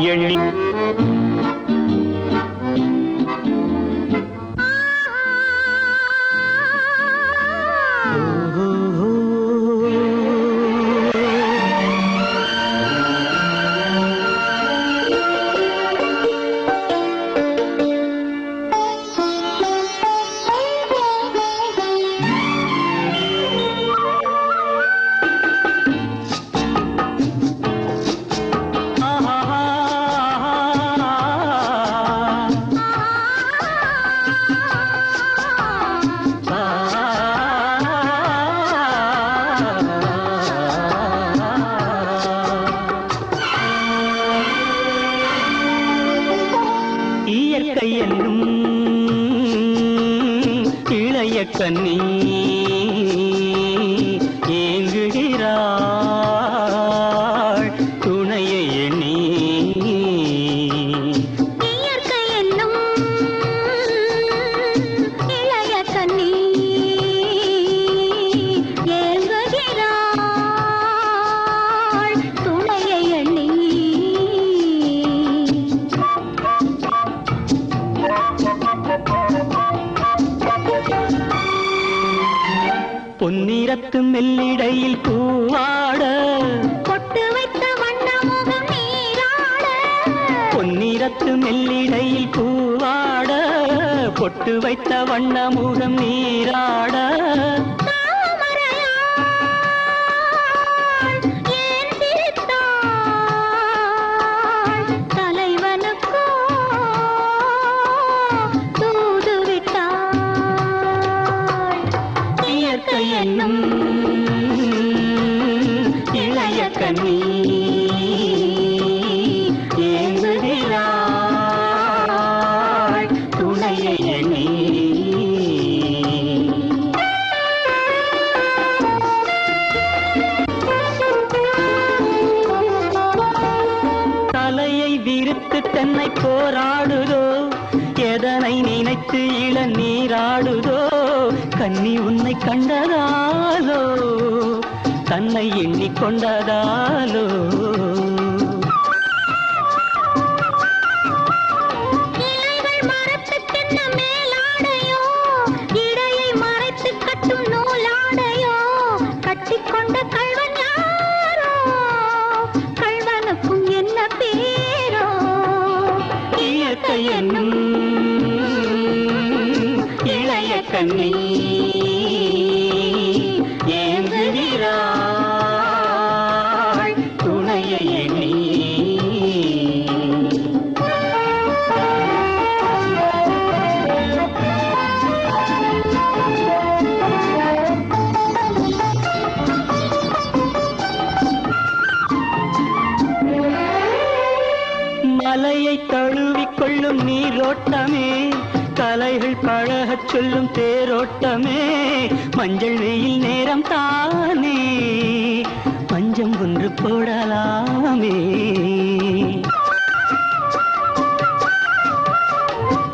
எண்ணி இயற்கை என்னும் இளைய கண்ணி ஏங்குகிறாள் துணையை எண்ணி. இயற்கை என்னும் இளைய கண்ணி ஏங்குகிறாள் துணையை எண்ணி. பொன்னிறத்து மெல்லிடையில் பூவாட பொட்டு வைத்த வண்ணமுகம் நீராட. பொன்னிறத்து மெல்லிடையில் பூவாட பொட்டு வைத்த வண்ணமுகம் நீராட. தாமரையாள் ஏன் சிரித்தாள் தலைவனுக்கோ தூது விட்டாள். இயற்கை என்னும் இளைய கண்ணி ஏங்குகிறாள் துணையை எண்ணி. தலையை விரித்து தென்னை போராடுதோ எதனை நினைத்து இளநீராடுதோ. கன்னி உன்னை கண்டதாலோ தன்னை எண்ணிக்கொண்டதாலோ. இலைகள் மரத்துக்கென்ன மேலாடையோ இடையை மறைத்து கட்டும் நூலாடையோ. கட்டிக்கொண்ட கள்வன் யாரோ கள்வனுக்கும் என்ன பேரோ. இயற்கை என்னும் இளைய கண்ணி ஏங்குகிறாள் துணையை எண்ணி. மலையை தழுவிக்கொள்ளும் நீரோட்டமே கலைகள் பழகச் சொல்லும் தேரோட்டமே. மஞ்சள் வெயில் நேரம் தானே பஞ்சம் ஒன்று போடலாமே.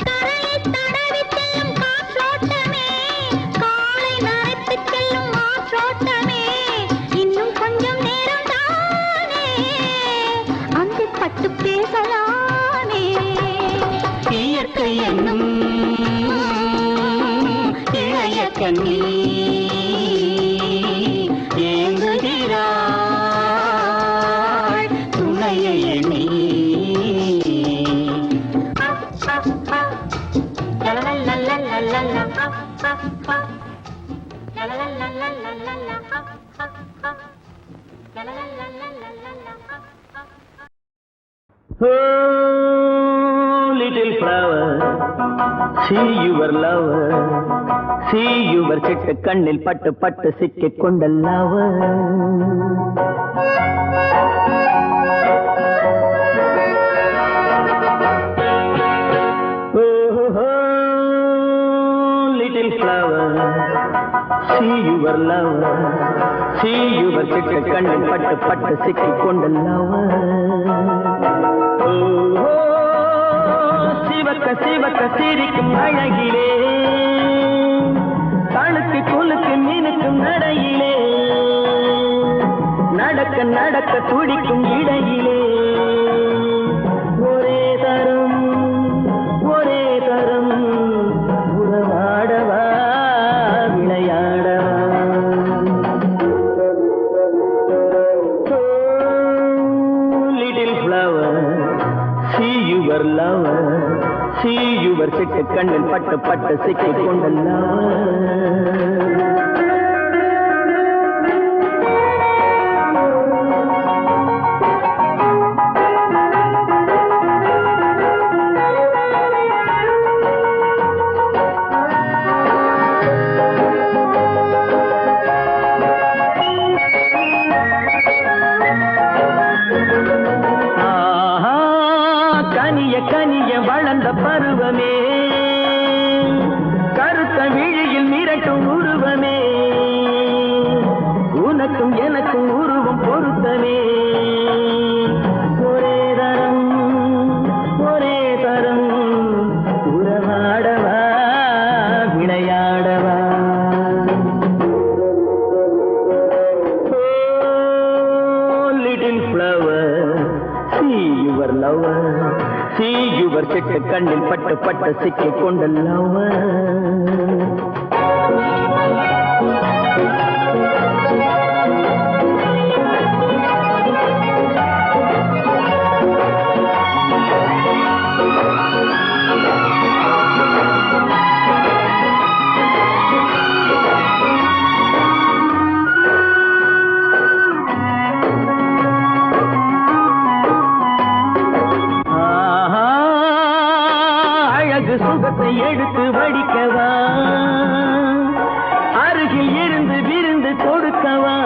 கரையை தடவி செல்லும் காற்றோட்டமே காலை நரைத்து செல்லும் ஆற்றோட்டமே. இன்னும் கொஞ்சம் நேரம் தானே அங்கு பட்டு பேசலாமே. இயற்கை என்னும் இளைய கண்ணி ஏங்குகிறாள் துணையை எண்ணி. Oh, little flower, see your lover, see your சிட்டு கண்ணில் பட்டு பட்டு சிக்கிக் கொண்ட lover. Oh, little flower, see your lover, see your சிட்டு கண்ணில் பட்டு பட்டு சிக்கிக் கொண்ட lover. சிவக்க சிவக்க சிரிக்கும் அழகிலே கழுக்கு கொலுக்கு மீனுக்கும் நடையிலே நடக்க நடக்க துடிக்கும் இடையிலே யுவர் லவர் see யுவர் சிட்டு கண்ணில் பட்டு பட்டு சிக்கிக் கொண்ட லவர் கனிய வளர்ந்த பருவமே கருத்த விழியில் மிரட்டும் உருவமே உனக்கும் எனக்கும் உருவம் பொருத்தமே ஒரே தரம் உறவாடவா விளையாடவா little flower see your lover see your சிட்டு கண்ணில் பட்டு பட்டு சிக்கிக் கொண்ட லவர் சுகத்தை எடுத்து வடிக்கவா அருகில் இருந்து விருந்து கொடுக்கவா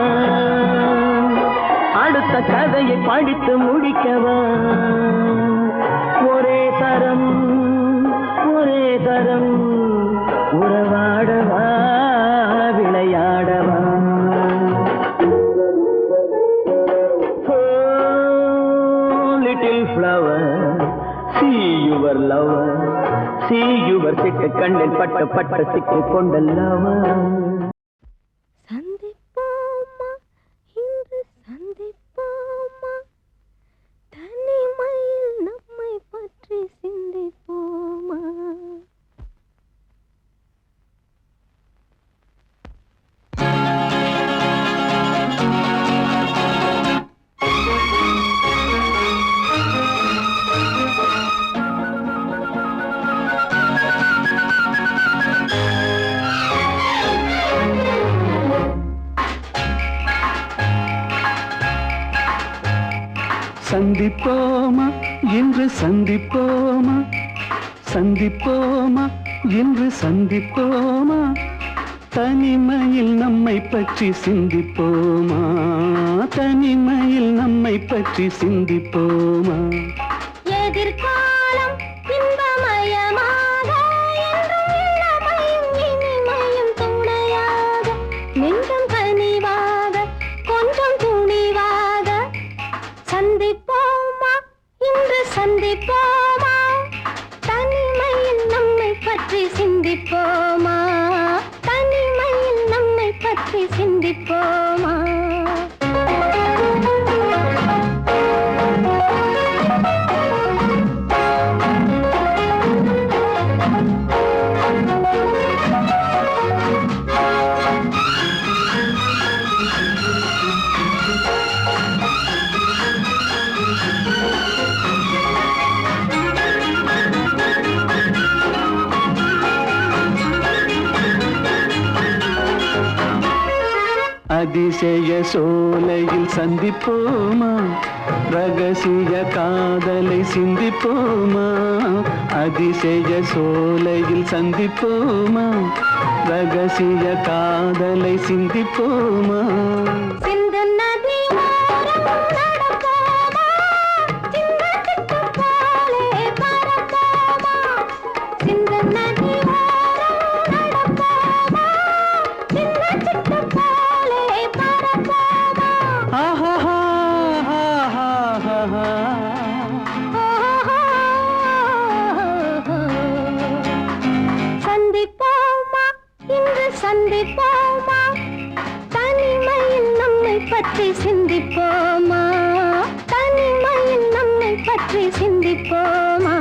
அடுத்த கதையை படித்து முடிக்கவா ஒரே தரம் உறவாடவா விளையாடவா little flower see your lover see your சிட்டு கண்ணில் பட்டு பட்டு சிக்கிக் கொண்ட லவர் சந்திப்போமா இன்று சந்திப்போமா தனிமையில் நம்மை பற்றி சிந்திப்போமா சந்திப்போமா இன்று சந்திப்போமா சந்திப்போமா இன்று சந்திப்போமா தனிமையில் நம்மை பற்றி சிந்திப்போமா தனிமையில் நம்மை பற்றி சிந்திப்போமா எதிர்காலம் இன்பமயமாக என்றும் இளமையும் இனிமையும் துணையாக நெஞ்சம் கனிவாக கொஞ்சம் துணிவாக சந்திப்போமா இன்று சந்திப்போமா தனிமையில் நம்மை பற்றி சிந்திப்போமா தனிமையில் நம்மை பற்றி சிந்திப்போமா அதிசய சோலையில் சந்திப்போமா ரகசிய காதலை சிந்திப்போமா அதிசய சோலையில் சந்திப்போமா ரகசிய காதலை சிந்திப்போமா சந்திப்போமா இன்று சந்திப்போமா தனிமையில் நம்மை பற்றி சிந்திப்போமா தனிமையில் நம்மை பற்றி சிந்திப்போமா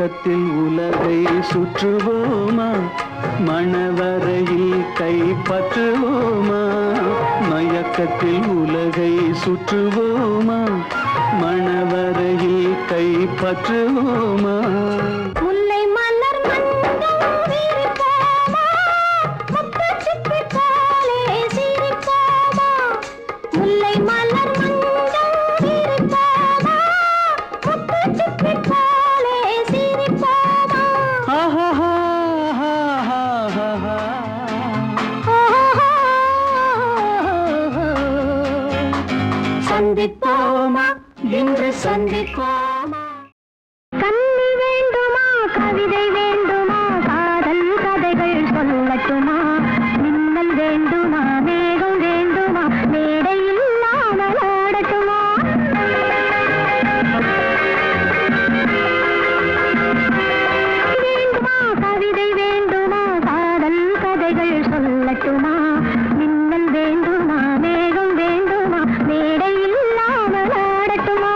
மயக்கத்தில் உலகை சுற்றுவோமா மணவரையில் கைப்பற்றுவோமா மயக்கத்தில் உலகை சுற்றுவோமா மணவரையில் கைப்பற்றுவோமா முல்லை மலர் மஞ்சள் சிரிப்போமா முத்து சிப்பி போலே சிரிப்போமா முல்லை மலர் மஞ்சள் சிரிப்போமா முத்து சிப்பி போலே சிரிப்போமா சந்திப்போமா இன்று சந்திப்போமா கண்ணி வேண்டுமா கவிதை வேண்டுமா காதல் கதைகள் சொல்லட்டுமா மின்னல் வேண்டுமா மேகம் வேண்டுமா மேடை இல்லாமல் ஆடட்டுமா வேண்டுமா கவிதை வேண்டுமா காதல் கதைகள் சொல்லட்டுமா மின்னல் வேண்டுமா மேகம் வேண்டுமா மேடை இல்லாமல் ஆடட்டுமா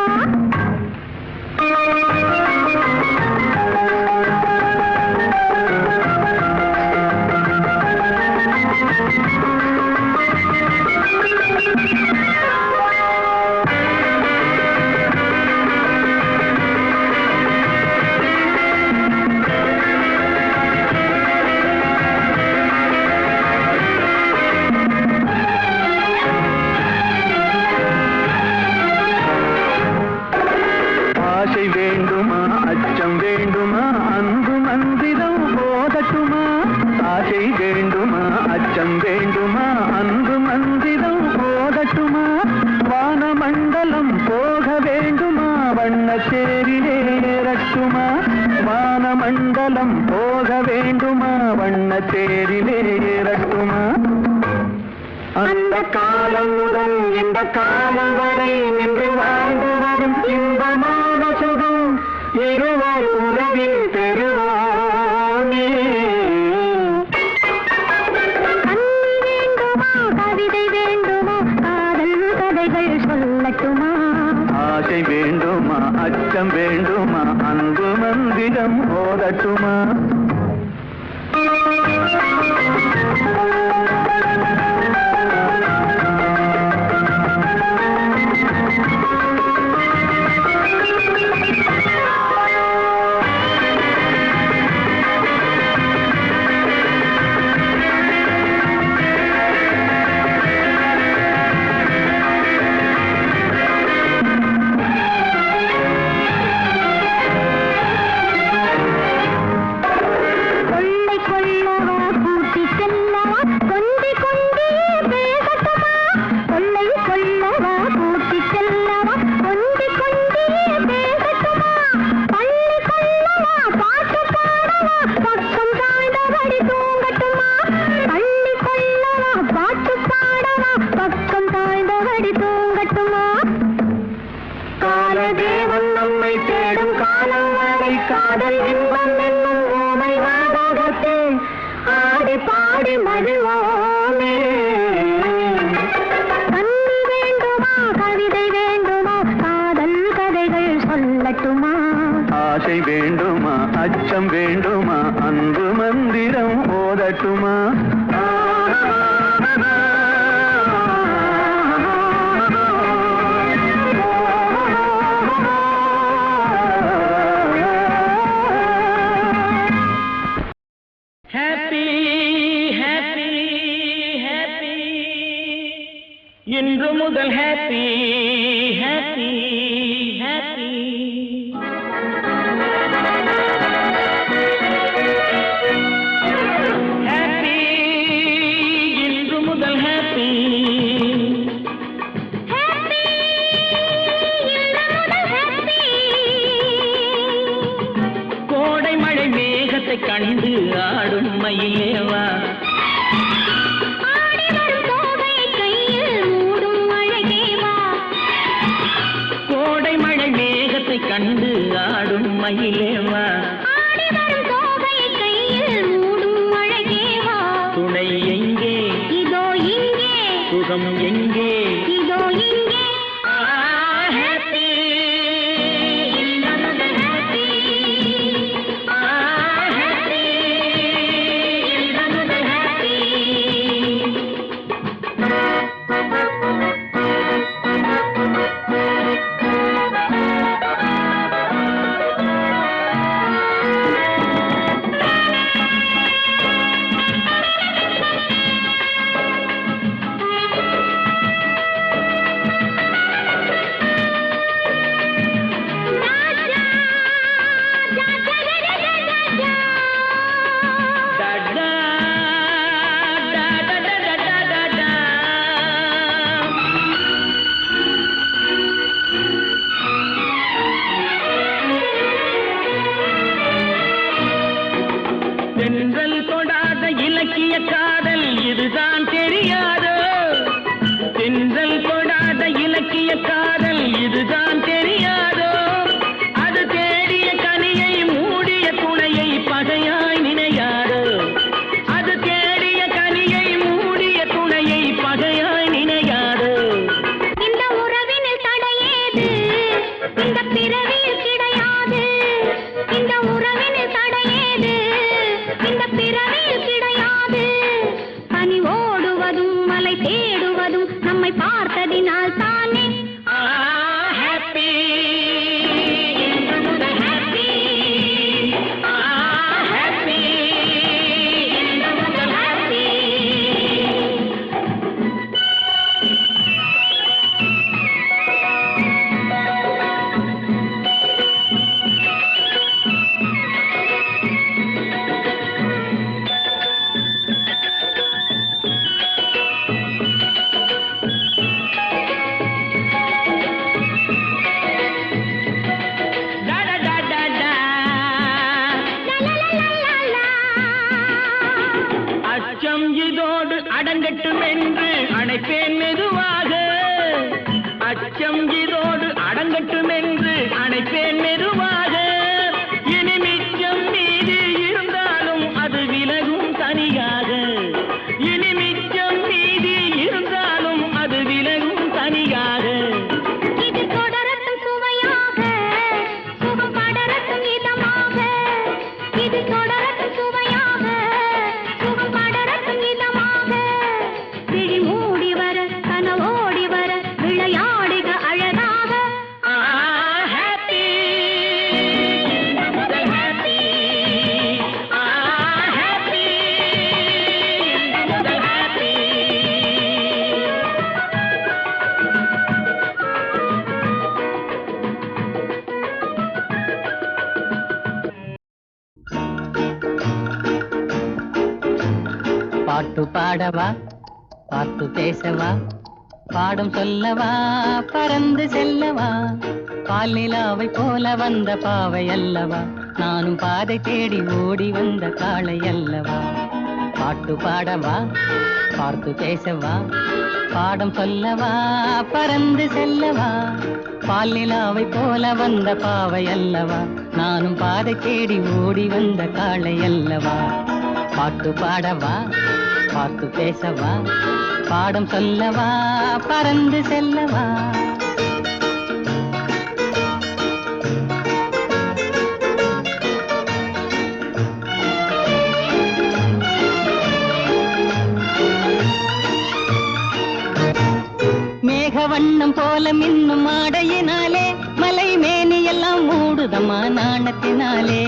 ஆசை வேண்டுமா அச்சம் வேண்டுமா அன்பு மந்திரம் போதட்டுமா ஆசை வேண்டுமா அச்சம் வேண்டுமா அன்பு மந்திரம் போதட்டுமா வானமண்டலம் போக வேண்டுமா வண்ணச்சேரிலே ஏறட்டுமா வானமண்டலம் போக வேண்டுமா வண்ணச்சேரிலே ஏறட்டுமா அந்த காலம் முதல் இந்த காலம் வரை நின்று வாழ்ந்து வரும் இன்பமான சுகம் இருவர் உறவில் பெறுவோமே கண்ணி வேண்டுமா கவிதை வேண்டுமா காதல் கதைகள் சொல்லட்டுமா ஆசை வேண்டுமா அச்சம் வேண்டுமா அன்பு மந்திரம் ஓதட்டுமா கொள்ளை கொள்ளவா கூட்டி செல்லவா கொண்டி கொண்டே பேசட்டுமா கொள்ளை கொள்ளவா கூட்டி செல்லவா கொண்டி கொண்டே பேசட்டுமா பள்ளி கொள்ளவா பாட்டு பாடவா பக்கம் தாழ்ந்தபடி தூங்கட்டுமா பள்ளி கொள்ளவா பாட்டு பாடவா பக்கம் தாழ்ந்தபடி தூங்கட்டுமா காலதேவன் நம்மை தேடும் காலம் வரை காதல் இன்பம் என்னும் ஓமை வாதகத்தே ஆடி பாடி மகிழ்வோமே கண்ணி வேண்டுமா கவிதை வேண்டுமா காதல் கதைகள் சொல்லட்டுமா ஆசை வேண்டுமா அச்சம் வேண்டுமா அன்பு மந்திரம் ஓதட்டுமா ஹாப்பி ஹாப்பி ஹாப்பி இன்று முதல் ஹாப்பி ஹாப்பி ஹாப்பி ஹாப்பி இன்று முதல் ஹாப்பி கோடை மழை மேகத்தை கண்டு ஆடும் மயிலேவா கோடை மழை மேகத்தை கண்டு ஆடும் மயிலேவா துணை எங்கே இதோ இங்கே சுகம் எங்கே இதோ இங்கே ஹாப்பி தொடாத இலக்கிய காதல் இதுதான் தெரியாதோ தென்றல் தொடாத இலக்கிய காதல் இதுதான் தெரியாதோ அது தேடிய கனியை மூடிய துணையை பகையாய் நினையாதோ அது தேடிய கனியை மூடிய துணையை பகையாய் நினையாதோ இந்த உறவினில் தடையேது இந்த பிறவியில் கிடையாது இந்த உறவினில் தடையேது இந்த பிறவியில் கிடையாது பனி ஓடுவதும் மலை தேடுவதும் நம்மை பார்த்ததினால் தானே ஹாப்பி ஹாப்பி ஹாப்பி ஹாப்பி அச்சம் இதோடு அடங்கட்டும் என்று அணைப்பேன் மெதுவாக அச்சம் இதோடு அடங்கட்டும் என்று அணைப்பேன் மெதுவாக இனி மிச்சம் மீதி இருந்தாலும் அது விலகும் தனியாக இனி மிச்சம் மீதி இருந்தாலும் அது விலகும் தனியாக இது தொடரட்டும் சுவையாக சுகம் படரட்டும் இதமாக இது தொடரட்டும் சுவையாக சுகம் படரட்டும் இதமாக விழி மூடி வர கனவோடி வர விளையாடுக அழகாக ஹாப்பி முதல் ஹாப்பி ஹாப்பி முதல் ஹாப்பி பாட்டு பாடவா பாட்டு பேசவா பாடம் சொல்லவா பறந்து செல்லவா பால் நிலாவை போல வந்த பாவை அல்லவா நானும் பாதை தேடி ஓடி வந்த காளை அல்லவா பாட்டு பாடவா பாட்டு பேசவா பாடம் சொல்லவா பறந்து செல்லவா பால் நிலாவை போல வந்த பாவை அல்லவா நானும் பாதை தேடி ஓடி வந்த காளை அல்லவா பாட்டு பாடவா பாட்டு பேசவா பாடம் சொல்லவா பறந்து செல்லவா மேக வண்ணம் போல மின்னும் ஆடையினாலே மலை மேனியெல்லாம் மூடுதம்மா நாணத்தினாலே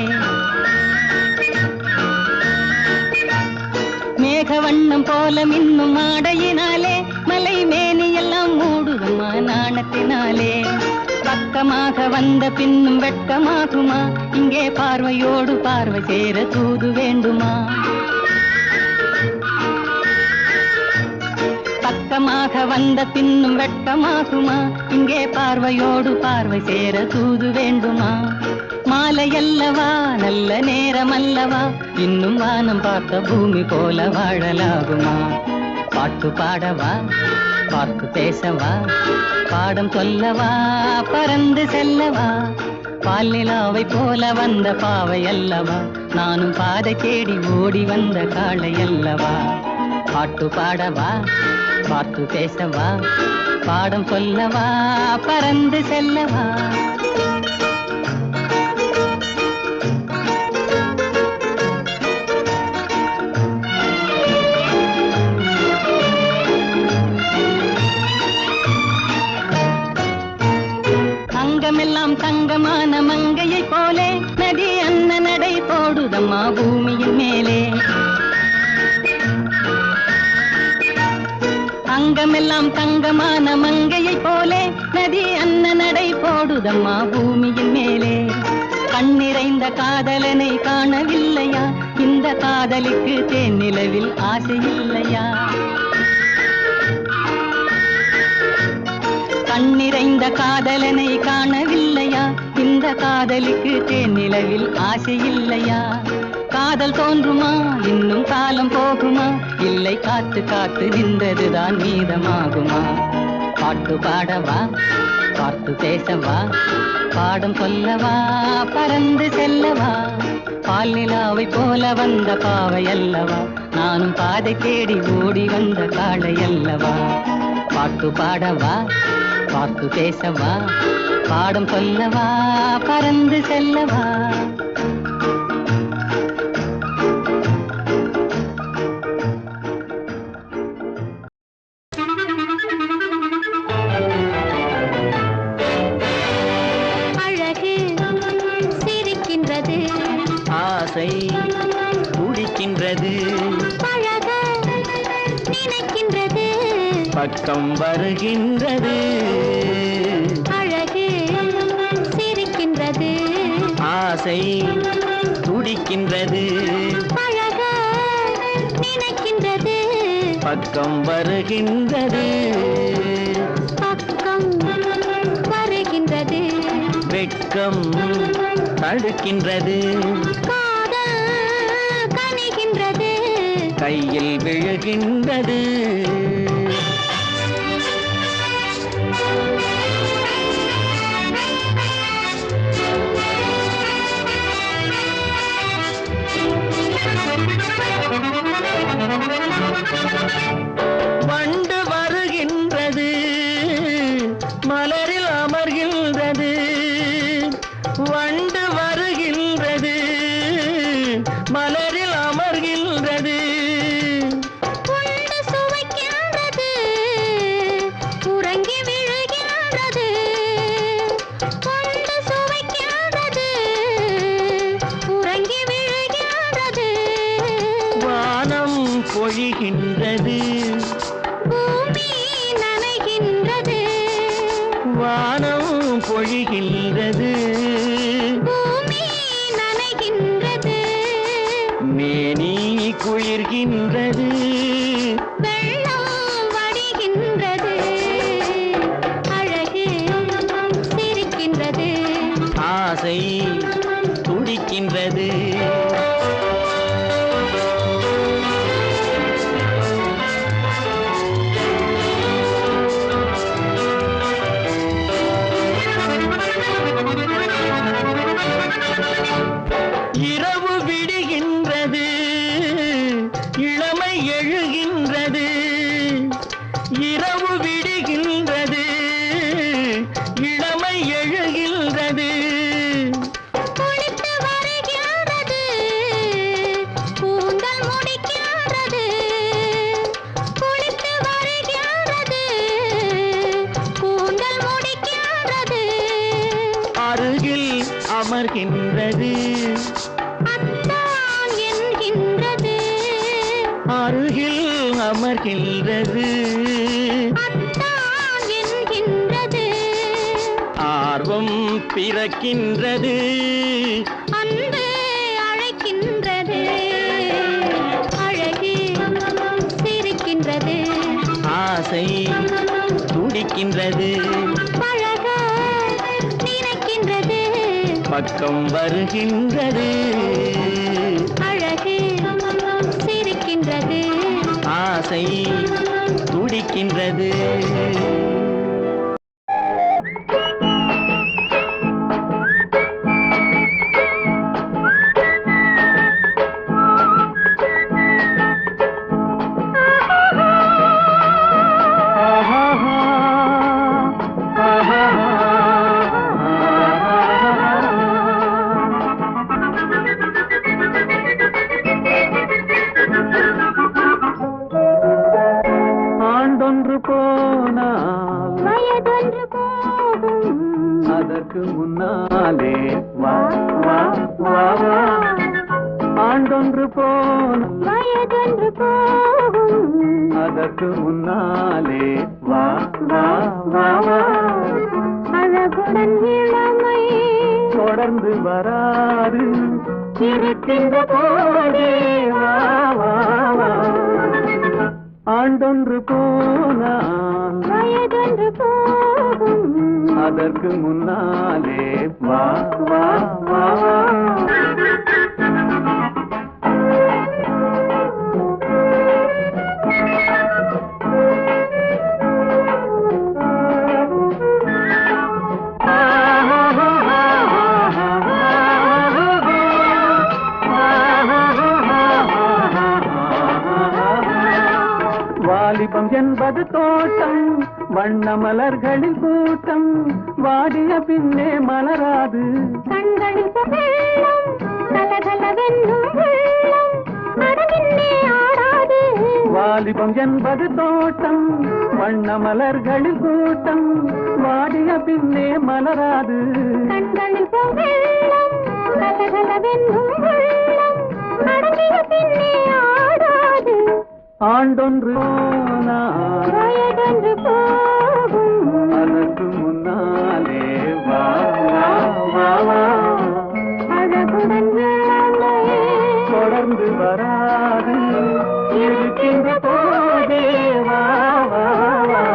மேக வண்ணம் போல மின்னும் ஆடையினாலே மலை மேனியெல்லாம் மூடுதம்மா நாணத்தினாலே பக்கமாக வந்த பின்னும் வெட்கமாகுமா இங்கே பார்வையோடு பார்வை சேர தூது வேண்டுமா பக்கமாக வந்த பின்னும் வெட்கமாகுமா இங்கே பார்வையோடு பார்வை சேர தூது வேண்டுமா மாலையல்லவா நல்ல நேரம் அல்லவா இன்னும் வானம் பார்த்த பூமி போல வாழலாகுமா பாட்டு பாடவா பாட்டு பேசவா பாடம் சொல்லவா பறந்து செல்லவா பால் நிலாவை போல வந்த பாவை அல்லவா நானும் பாதை தேடி ஓடி வந்த காளை அல்லவா பாட்டு பாடவா பாட்டு பேசவா பாடம் சொல்லவா பறந்து செல்லவா அங்கமெல்லாம் தங்கமான மங்கையை போலே நதி அன்ன நடை போடுதம்மா பூமியின் மேலே அங்கமெல்லாம் தங்கமான மங்கையை போலே நதி அன்ன நடை போடுதம்மா பூமியின் மேலே கண்ணிறைந்த காதலனை காணவில்லையா இந்த காதலுக்கு தேனிலவில் ஆசை இல்லையா கண்ணிறைந்த காதலனை காணவில்லையா இந்த காதலுக்கு தேனிலவில் ஆசை இல்லையா காதல் தோன்றுமா இன்னும் காலம் போகுமா இல்லை காத்து காத்து நின்றதுதான் மீதமாகுமா பாட்டு பாடவா பார்த்து பேசவா பாடம் சொல்லவா பறந்து செல்லவா பால் நிலாவை போல வந்த பாவை அல்லவா நானும் பாதை தேடி ஓடி வந்த காளை அல்லவா பாட்டு பாடவா பார்த்து பேசவா பாடம் சொல்லவா பறந்து செல்லவா ஆசை துடிக்கின்றது பழக நினைக்கின்றது பக்கம் வருகின்றது அழகு சிரிக்கின்றது ஆசை துடிக்கின்றது பழக நினைக்கின்றது பக்கம் வருகின்றது பக்கம் வருகின்றது வெட்கம் தடுக்கின்றது காதல் கனிகின்றது கையில் விழுகின்றது வண்டு வருகின்றது மலரில் அமர்கின்றது வண்டு வருகின்றது மலரில் அமர்கின்றது உண்டு சுவைக்கின்றது உறங்கி விழுகின்றது உண்டு சுவைக்கின்றது உறங்கி விழுகின்றது வானம் பொழிகின்றது பூமி நனைகின்றது வானம் பொழிகின்றது பூமி நனைகின்றது மேனி குளிர்கின்றது வெள்ளம் வடிகின்றது அழகு சிரிக்கின்றது ஆசை துடிக்கின்றது இரவு விடுகின்றது இளமை எழுகின்றது இரவு விடுகின்றது இளமை எழுகின்றது குளித்து வருகின்றது கூந்தல் முடிக்கின்றது குளித்து வருகின்றது கூந்தல் முடிக்கின்றது அருகில் அமர்கின்றது அத்தான் என்கின்றது அருகில் அமர்கின்றது அத்தான் என்கின்றது ஆர்வம் பிறக்கின்றது அன்பு அழைக்கின்றது அழகு சிரிக்கின்றது ஆசை துடிக்கின்றது பழக நினைக்கின்றது பக்கம் வருகின்றது அழகு சிரிக்கின்றது ஆசை துடிக்கின்றது ஆண்டொன்று போனால் வயதொன்று போகும் அதற்கு முன்னாலே வா வா வா வா ஆண்டொன்று போனால் வயதொன்று போகும் அதற்கு முன்னாலே வா வா வா வா அழகுடன் இளமை தொடர்ந்து வராது இருக்கின்ற போதே வா வா வா ஆண்டொன்று போனால் வயதொன்று போகும் அதற்கு முன்னாலே வா வா வா வா வாலிபம் என்பது தோட்டம் வண்ண மலர்களின் கூட்டம் வாடிய பின்னே மலராது கண்களில் வெள்ளம் கலகலவென்னும் வெள்ளம் மனதின்னே ஆடாது வாலிபம் என்பது தோட்டம் வண்ண மலர்களின் கூட்டம் வாடிய பின்னே மலராது கண்களில் வெள்ளம் கலகலவென்னும் வெள்ளம் மனதிய பின்னே ஆடாது ஆண்டொன்று வயதொன்று போகும் அதற்கு முன்னாலே வா வா வா வா அழகுடன் இளமை தொடர்ந்து வராது இருக்கின்ற போதே வா வா வா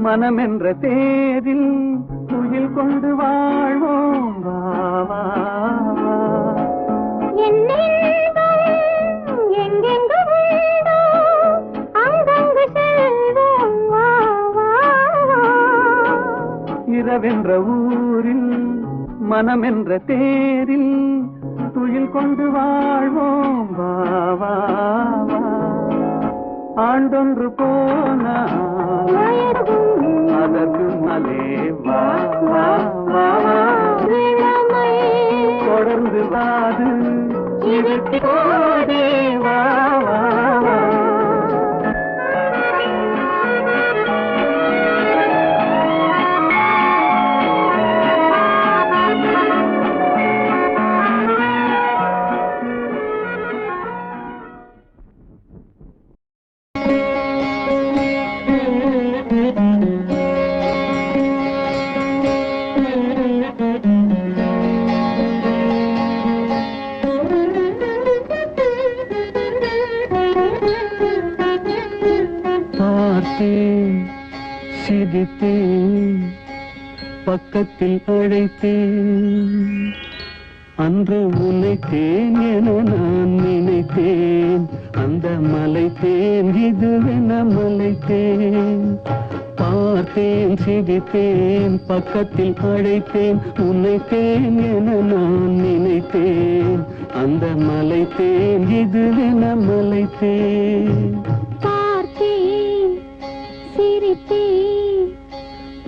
மனம் என்ற தேரில் துயில் கொண்டு வாழ்வோம் வா வா வா எங்கெங்கு உண்டோ அங்கங்கு செல்வோம் வா வா வா இரவென்ற ஊரில் மனம் என்ற தேரில் துயில் கொண்டு வாழ்வோம் வா வா வா ஆண்டொன்று போனால் அதற்கு மலே வா வா வா வா தொடர்ந்து வாது இதற்கு போதே வா வா வா சிரித்தேன் பக்கத்தில் அழைத்தேன் அன்று உன்னைத்தேன் என நான் நினைத்தேன் அந்த மலைத்தேன் இதுவென மலைத்தேன் பார்த்தேன் சிரித்தேன் பக்கத்தில் அழைத்தேன் உன்னைத்தேன் என நான் நினைத்தேன் அந்த மலைத்தேன் இதுவென மலைத்தேன்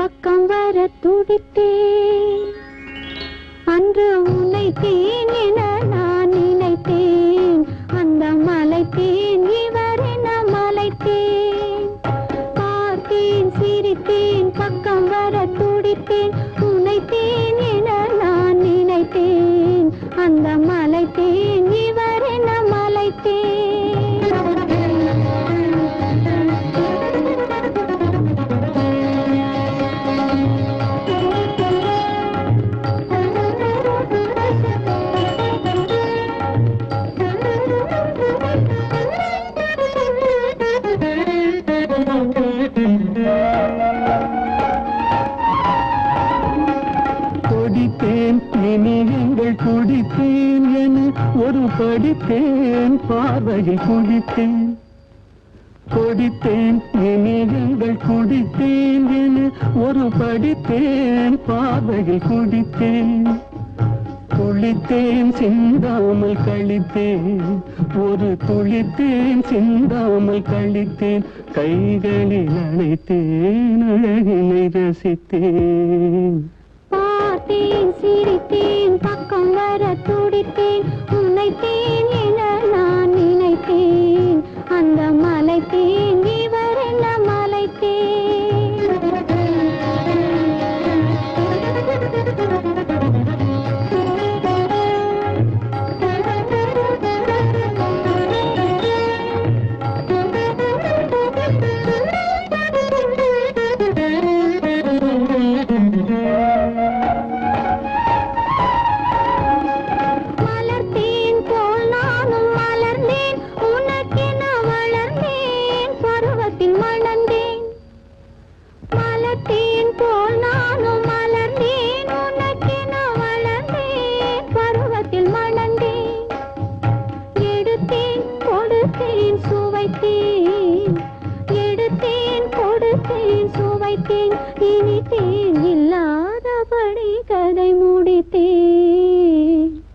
பக்கம் வர துடித்தேன் அன்று உன்னை தேன் என நான் நினைத்தேன் அந்த மலை தேன் இவர் என மலைத்தேன் பார்த்தேன் சிரித்தேன் பக்கம் வர துடித்தேன் உன்னை தேன் என நான் நினைத்தேன் அந்த மலை தேன் இவர் என மலைத்தேன் குடித்தேன் இனியங்கள் குடித்தேன் என ஒரு படித்தேன் பார்வையில் குடித்தேன் கொடித்தேன் இனியங்கள் குடித்தேன் என ஒரு படித்தேன் பார்வையில் குடித்தேன் துளித்தேன் சிந்தாமல் கழித்தேன் ஒரு துளித்தேன் சிந்தாமல் கழித்தேன் கைகளில் அணைத்தேன் அழகினை ரசித்தேன் பார்த்தேன் சிரித்தேன் பக்கம் வர துடித்தேன் உன்னைத்தேன் என நான் நினைத்தேன் அந்த மலைத்தேன் இவர் என்ன மலைத்தேன்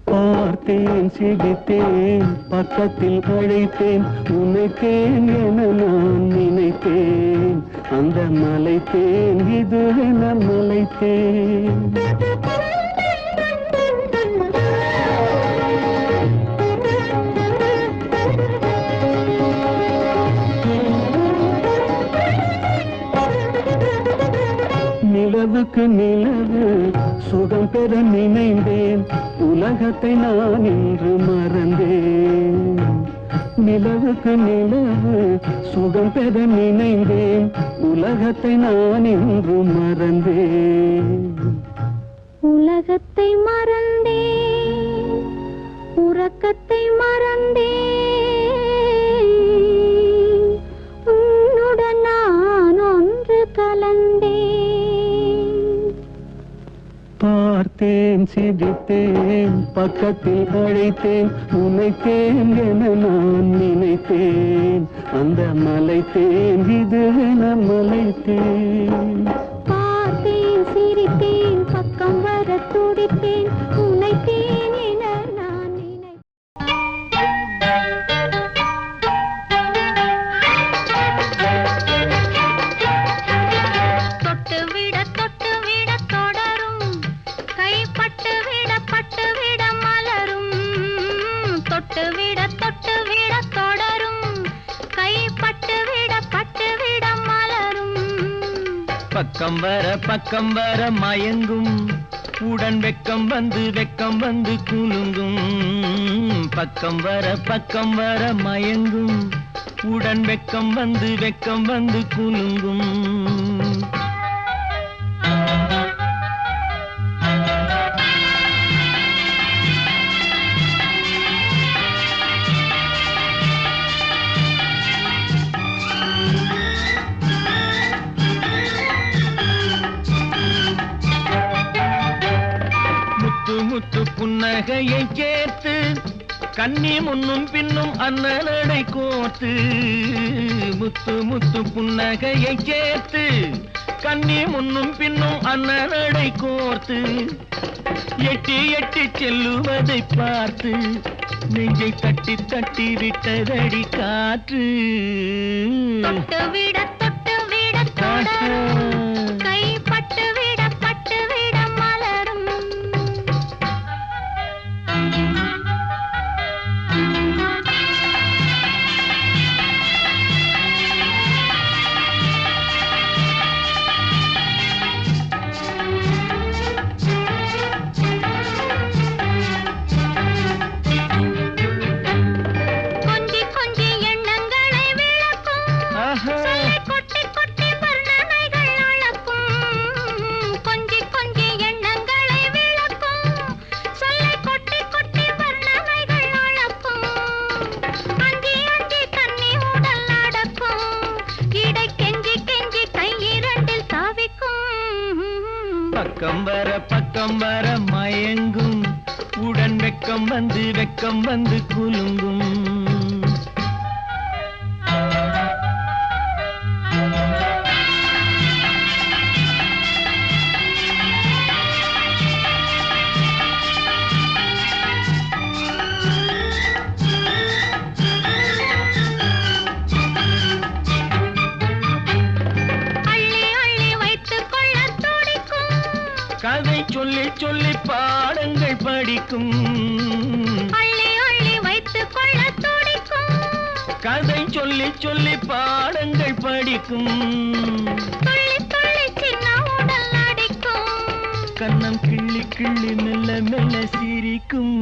பார்த்தேன் சிரித்தேன் பக்கத்தில் அழைத்தேன் உன்னைத்தேன் என நான் நினைத்தேன் அந்த மலைத்தேன் இது என மலைத்தேன் நிலவுக்கு நிலவு சுகம் பெற நினைந்தேன் உலகத்தை நான் இன்று மறந்தேன் நிலவுக்கு நிலவு சுகம் பெற நினைந்தேன் உலகத்தை நான் இன்று மறந்தேன் உலகத்தை மறந்தேன் உறக்கத்தை மறந்தேன் உன்னுடன் நான் ஒன்று கலந்தேன் பார்த்தேன் சிரித்தேன் பக்கத்தில் அழைத்தேன் உன்னைத்தேன் என நான் நினைத்தேன் அந்த மலைத்தேன் இது என மலைத்தேன் பார்த்தேன் சிரித்தேன் பக்கம் வர துடித்தேன் உன்னைத்தேன் என நான் பக்கம் வர மயங்கும் உடன் வெக்கம் வந்து குலுங்கும் பக்கம் வர மயங்கும் உடன் வெக்கம் வந்து குலுங்கும் முத்து புன்னகையை சேர்த்து கண்ணி முன்னும் பின்னும் அண்ணனடை கோர்த்து முத்து புன்னகையை சேர்த்து கண்ணி முன்னும் பின்னும் அண்ணனடை கோர்த்து எட்டி செல்லுவதை பார்த்து நெஞ்சை தட்டி விட்டதடி காற்று தொட்டு விட கை பட்டு விட மலரும் கொஞ்சி எண்ணங்களை விளக்கும் கொட்டி வர்ணனைகள் பக்கம் வர மயங்கும் உடன் வெக்கம் வந்து குலுங்கும் கதை சொல்லி சொல்லி பாடங்கள் படிக்கும் அள்ளி அள்ளி வைத்துக் கொள்ள துடிக்கும் கதை சொல்லி சொல்லி பாடங்கள் படிக்கும் துள்ளி துள்ளி சின்ன உடல் அடிக்கும் கண்ணம் கிள்ளி கிள்ளி மெல்ல மெல்ல சிரிக்கும்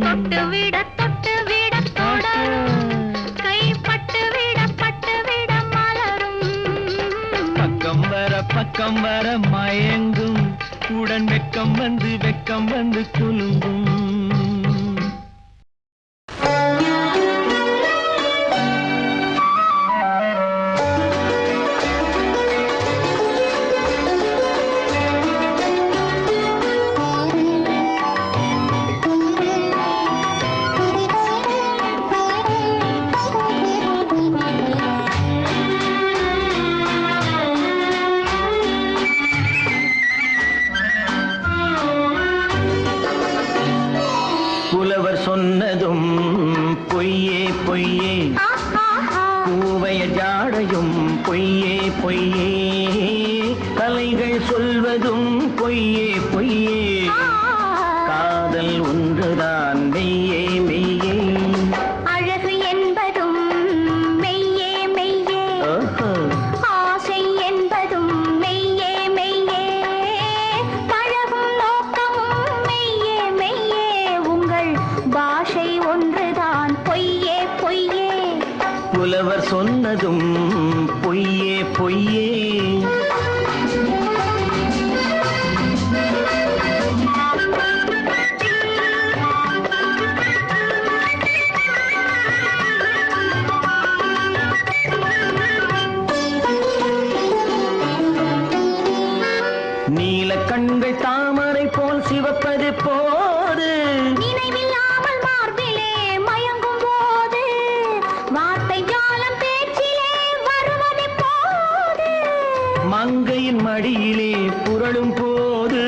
தொட்டு விட தொட கை பட்டு விட மலரும் பக்கம் வர மயங்கும் உடன் வெக்கம் வந்து குலுங்கும் புலவர் சொன்னதும் பொய்யே பொய்யே பூவைய ஜாடையும் பொய்யே பொய்யே கலைகள் சொல்வதும் பொய்யே பொய்யே காதல் ஒன்றுதான் மெய்யே மெய்யே அழகு என்பதும் மெய்யே மெய்யே ஆசை என்பதும் மெய்யே மெய்யே பழகும் நோக்கமும் மெய்யே மெய்யே உங்கள் பாஷை ஒன்றுதான் பொய்யே பொய்யே புலவர் சொன்னதும் பொய்யே பொய்யே நீல கண்கள் தாமரை போல் சிவப்பது போது நினைவில்லாமல் மார்பிலே மயங்கும் போது வார்த்தை ஜாலம் பேச்சிலே வருவது போது மங்கையின் மடியிலே புரளும் போது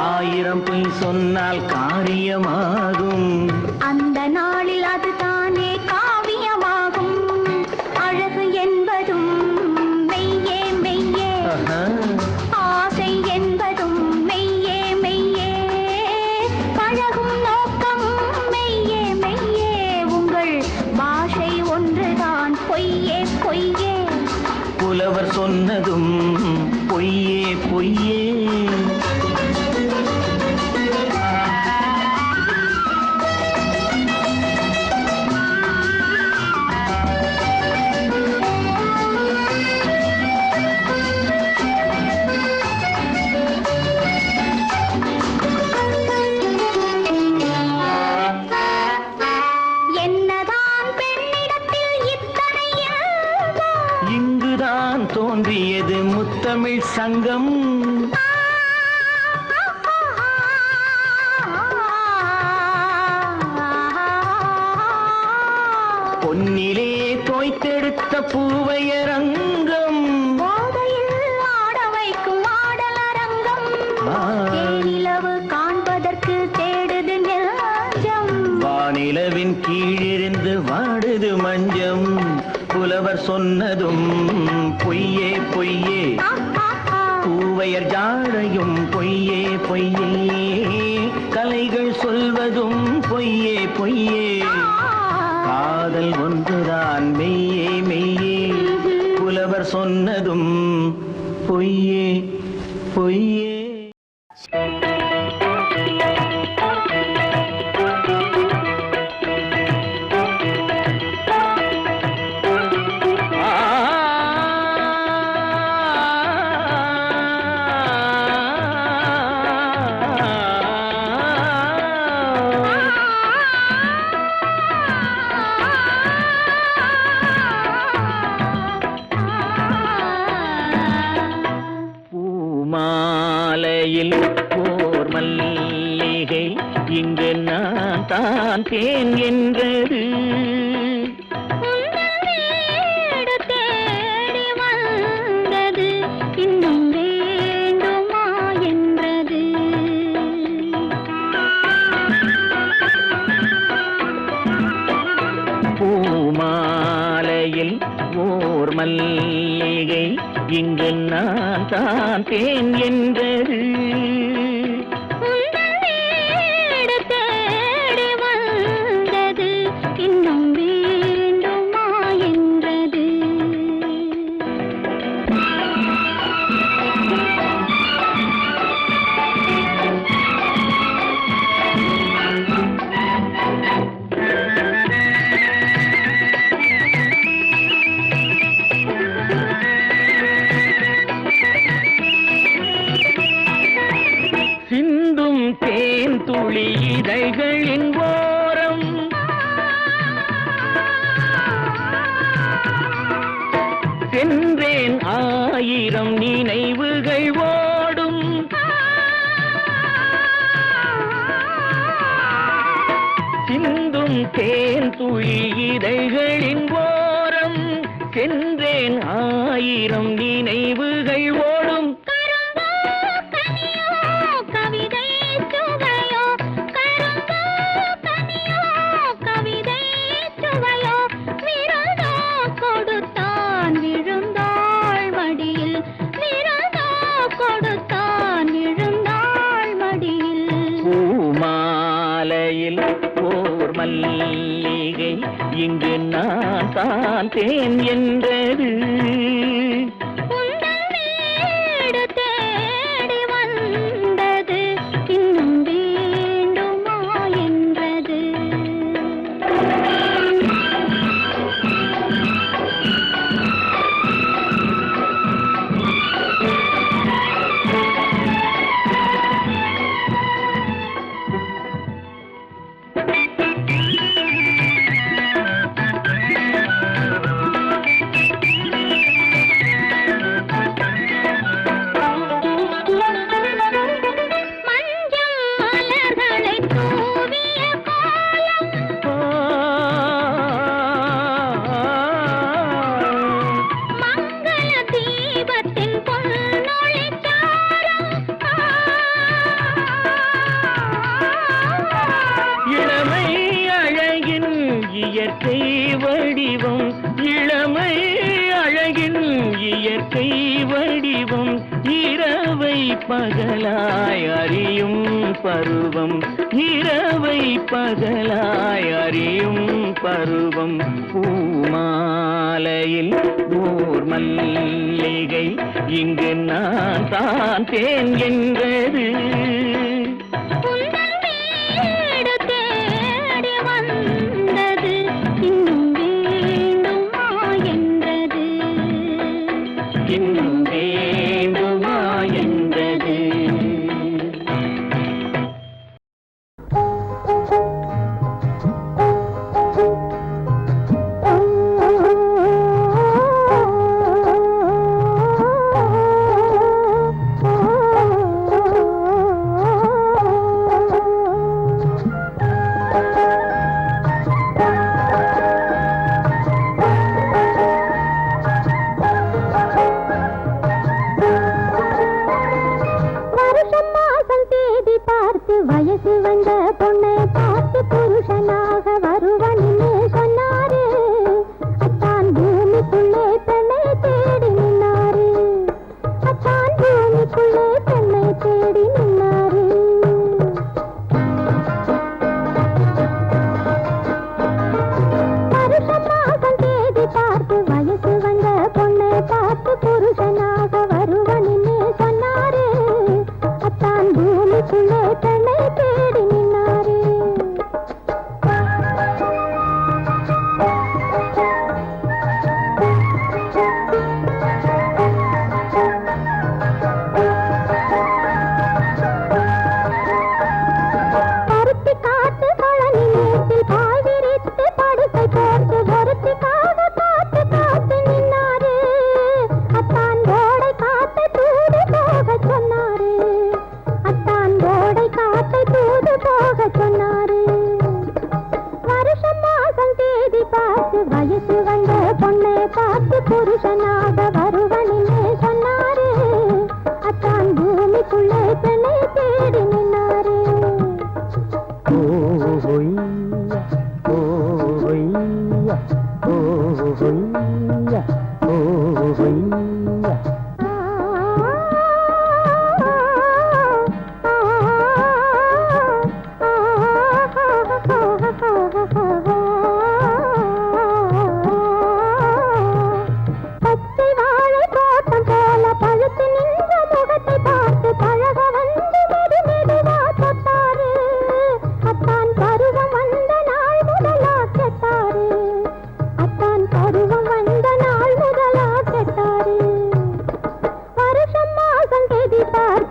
ஆயிரம் பொய் சொன்னால் காரியமாகும் அந்த நாளில் அதுதானே காவியமாகும் அழகு என்பதும் மெய்யே மெய்யே ஆசை என்பதும் மெய்யே மெய்யே பழகும் நோக்கமும் மெய்யே மெய்யே உங்கள் பாஷை ஒன்றுதான் பொய்யே பொய்யே புலவர் சொன்னதும் பொய்யே பொய்யே என்னதான் பெண்ணிடத்தில் இத்தனை இயல்பு? இங்குதான் தோன்றியது முத்தமிழ் சங்கம் பொன்னிலே தோய்த்தெடுத்த பூவையரங்கம் போதையில் ஆட வைக்கும் ஆடல் அரங்கம் தேனிலவு காண்பதற்கு தேடுது நெஞ்சம் வானிலவின் கீழிருந்து வாடுது மஞ்சம் புலவர் சொன்னதும் பொய்யே பொய்யே பூவையர் ஜாடையும் பொய்யே பொய்யே கலைகள் சொல்வதும் பொய்யே பொய்யே காதல் ஒன்றுதான் மெய்யே மெய்யே புலவர் சொன்னதும் பொய்யே பொய்யே பூமாலையில் ஓர் மல்லிகை இங்கு நான் தான் தேன் என்றது. பூமாலையில் ஓர் மல்லிகை இங்கு நான் தான் தேன் என்றது. இன்னும் வேண்டுமா என்றது. சிந்தும் தேன் துளி இதழ்களின் ஓரம் சென்றேன் ஆயிரம் நினைவுகள் ஓடும். சிந்தும் தேன் துளி இதழ்களின் ஓரம் சென்றேன் ஆயிரம் நினைவுகள் ஓடும். பூமாலையில் ஓர் மல்லிகை இங்கு நான் தான் தேன் என்றது. தேடி வந்தது இன்னும் வேண்டுமா என்றது. இயற்கை வடிவம் இளமை அழகின் இயற்கை வடிவம் இரவை பகலாய் அறியும் பருவம் இரவை பகலாய் அறியும் பருவம். பூமாலையில் ஓர் மல்லிகை இங்கு நான் தான் தேன் என்றது. இன்னும் வேண்டுமா என்றது.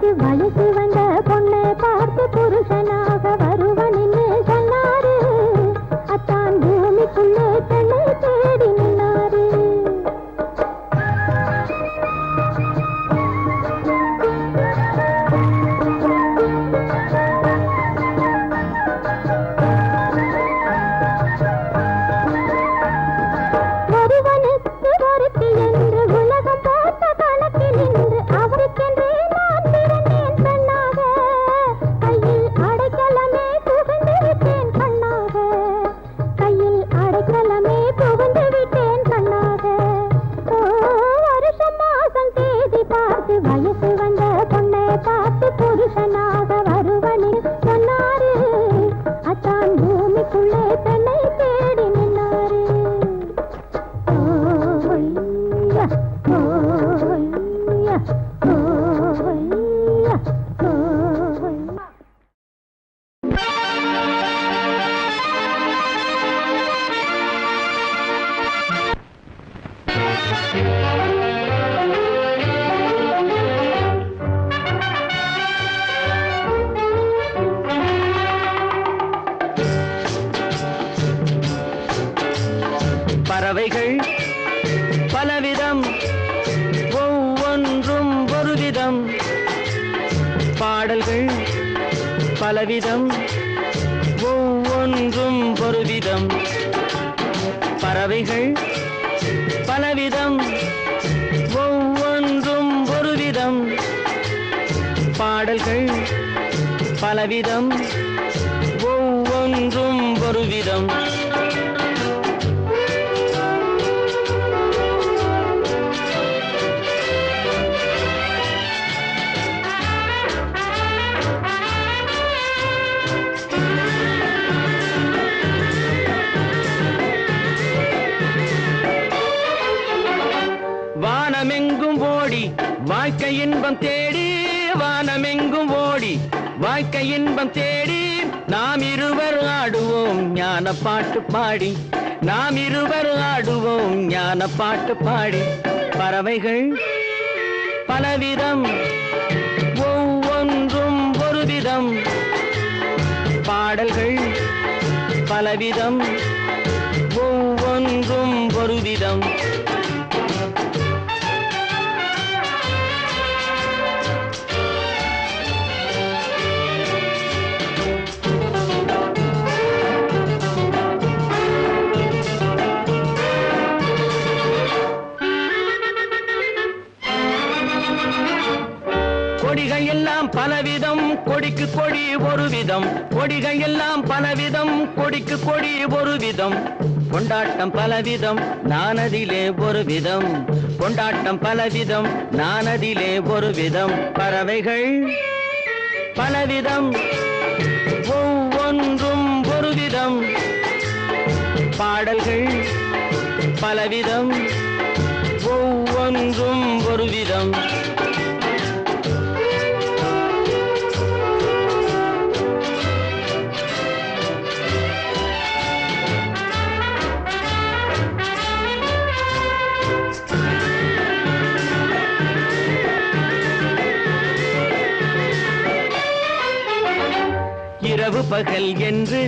பார்த்து வயசு வந்த பொண்ணை பார்த்து புருஷனாக வருவன் என்று சொன்னாரு. அத்தான் பூமிக்குள்ளே பெண்ணை தேடி நின்னாரு. ஒருவனுக்கு ஒருத்தி என்று உலகம் போட்ட கணக்கில் நின்று அவருக்கென்றே நான் பிறந்தேன் பெண்ணாக. கையில் அடைக்கலமே புகுந்து விட்டேன் கண்ணாக. கையில் அடைக்கலமே புகுந்து விட்டேன் கண்ணாக. வருஷம் மாசம் தேதி பார்த்து வயசு வந்த பொண்ணை பார்த்து புருஷனாக வருவனில் சொன்னாரு. அத்தான் பூமிக்குள்ளே பெண்ணை தேடி நின்னாரு. ஓய்யா ஓய்யா ஓய்யா ஓய்யா. பறவைகள் பலவிதம், ஒவ்வொன்றும் ஒரு விதம். பாடல்கள் பலவிதம், ஒவ்வொன்றும் ஒரு விதம். பறவைகள் பலவிதம், ஒவ்வொன்றும் ஒரு விதம். பாடல்கள் பலவிதம், ஒவ்வொன்றும் ஒரு விதம். வானமெங்கும் ஓடி வாழ்க்கை இன்பம் தேடி, வானமெங்கும் ஓடி வாழ்க்கை இன்பம் தேடி, நாம் இருவர் ஆடுவோம் ஞான பாட்டு பாடி, நாம் இருவர் ஆடுவோம் ஞான பாட்டு பாடி. பறவைகள் பலவிதம், ஒவ்வொன்றும் ஒரு விதம். பாடல்கள் பலவிதம், ஒவ்வொன்றும் ஒரு விதம். கொடிகள் எல்லாம் பலவிதம், கொடிக்கு கொடி ஒரு விதம். கொடிகள் எல்லாம் பலவிதம், கொடிக்கு கொடி ஒரு விதம். கொண்டாட்டம் பலவிதம், நானதிலே ஒரு விதம். கொண்டாட்டம் பலவிதம், நானதிலே ஒரு விதம். பறவைகள் பலவிதம், ஒவ்வொன்றும் ஒரு விதம். பாடல்கள் பலவிதம், ஒவ்வொன்றும் ஒரு விதம். இரவு பகல் என்று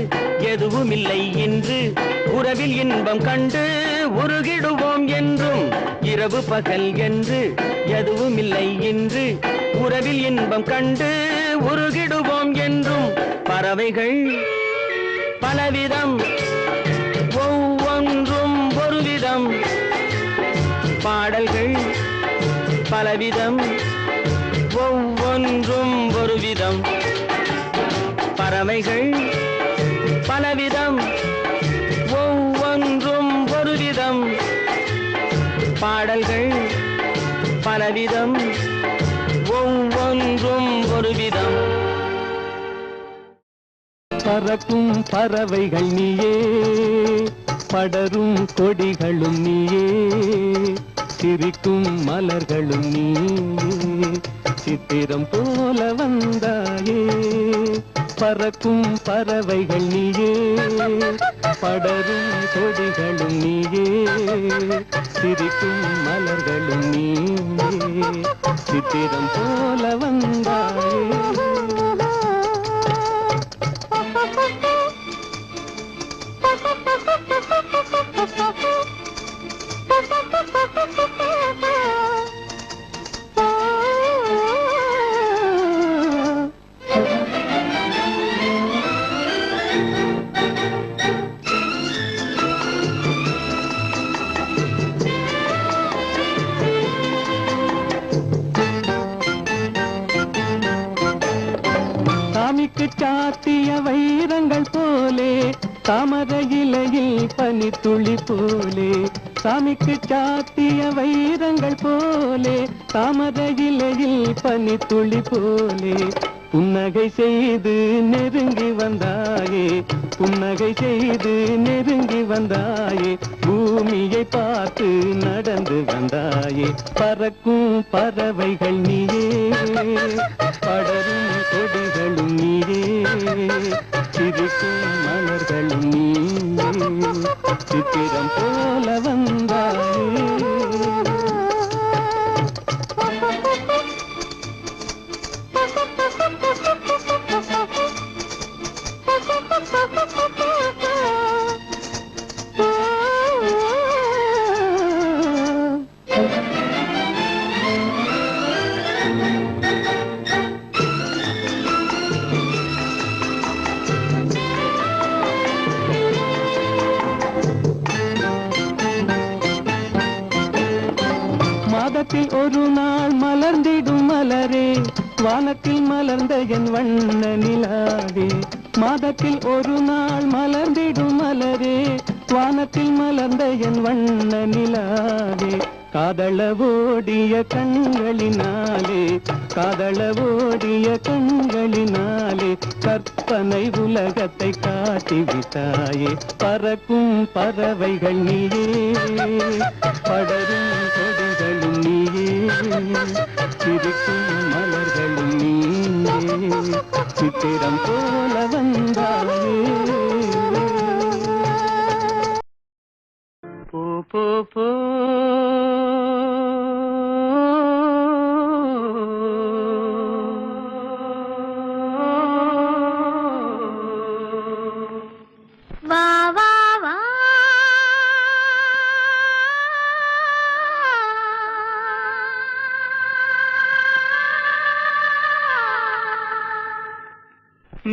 எதுவுமில்லை இன்று, உறவில் இன்பம் கண்டு உருகிடுவோம் என்றும். இரவு பகல் என்று எதுவுமில்லை இன்று, உறவில் இன்பம் கண்டு உருகிடுவோம் என்றும். பறவைகள் பலவிதம், ஒவ்வொன்றும் ஒரு விதம். பாடல்கள் பலவிதம், ஒவ்வொன்றும் ஒரு விதம். பறவைகள் பலவிதம், ஒவ்வொன்றும் ஒரு விதம். பாடல்கள் பலவிதம், ஒவ்வொன்றும் ஒரு விதம். பறக்கும் பறவைகள் நீயே, படரும் கொடிகளும் நீயே, சிரிக்கும் மலர்களும் நீயே, சித்திரம் போல வந்தாயே. பறக்கும் பறவைகள் நீயே படரும் கொடிகளும் நீயே சிரிக்கும் மலர்களும் நீயே சித்திரம் போல வந்தாயே சாத்திய வைரங்கள் போலே தாமரை இலையில் பனித்துளி போலே சாமிக்கு சாத்திய வைரங்கள் போலே தாமரை இலையில் பனித்துளி போலே புன்னகை செய்து நெருங்கி வந்தாயே புன்னகை செய்து நெருங்கி வந்தாயே பூமியை பார்த்து நடந்து வந்தாயே பறக்கும் பறவைகள் நீயே படரும் கொடிகளும் நீயே சிரிக்கும் மலர்களும் நீயே சித்திரம் போல வந்தாயே மாதத்தில் ஒரு நாள் மலர்ந்திடும் மலரே வானத்தில் மலர்ந்த என் வண்ண நிலாவே மாதத்தில் ஒரு நாள் மலர்ந்திடும் மலரே வானத்தில் மலர்ந்த என் வண்ண நிலாவே காதளவோடிய கண்களினாலே காதளவோடிய கண்களினாலே கற்பனை உலகத்தை காட்டிவிட்டாயே பறக்கும் பறவைகள் நீயே படரும் கொடிகளும் நீயே சிரிக்கும் மலர்களும் நீயே சித்திரம் போல வந்தாயே போ போ போ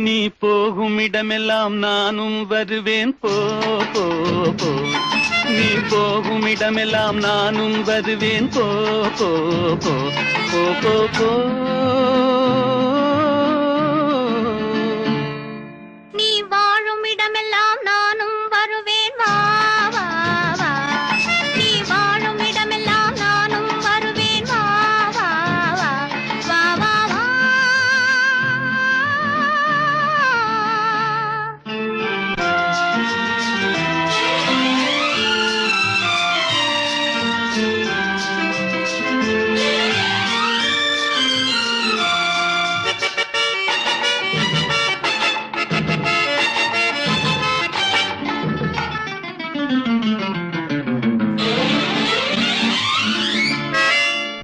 நீ போகும் இடமெல்லாம் நானும் வருவேன் போ போ போ நீ போகும் இடமெல்லாம் நானும் வருவேன் போ போ போ போ போ போ நீ வாழும் இடமெல்லாம் நானும் வருவேன் வா வா வா நீ வாழும் இடமெல்லாம் நானும் வருவேன் வா வா வா வா வா வா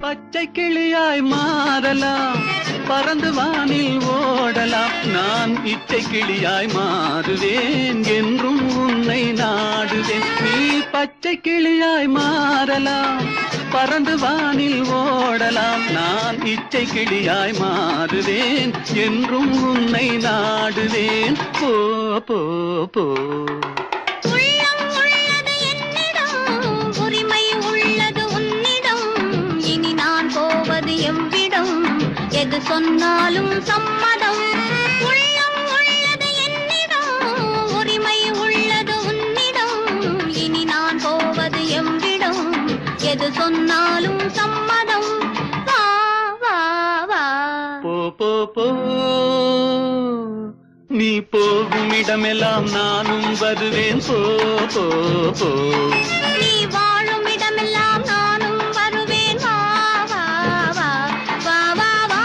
பச்சை கிளியாய் மாறலாம் பறந்து வானில் ஓடலாம் நான் இச்சை கிளியாய் மாறுவேன் என்றும் உன்னை நாடுவேன் நீ பச்சை கிளியாய் மாறலாம் பறந்து வானில் ஓடலாம் நான் இச்சை கிளியாய் மாறுவேன் என்றும் உன்னை நாடுவேன் போ போ போ எது சொன்னாலும் சம்மதம் உள்ளம் உள்ளது என்னிடம் உரிமை உள்ளது உன்னிடம் இனி நான் போவது எவ்விடம் எது சொன்னாலும் சம்மதம் வா வா வா போ போ போ நீ போகும் இடமெல்லாம் நானும் வருவேன் போ போ போ நீ வாழும் இடமெல்லாம் நானும் வருவேன் வா வா வா வா வா வா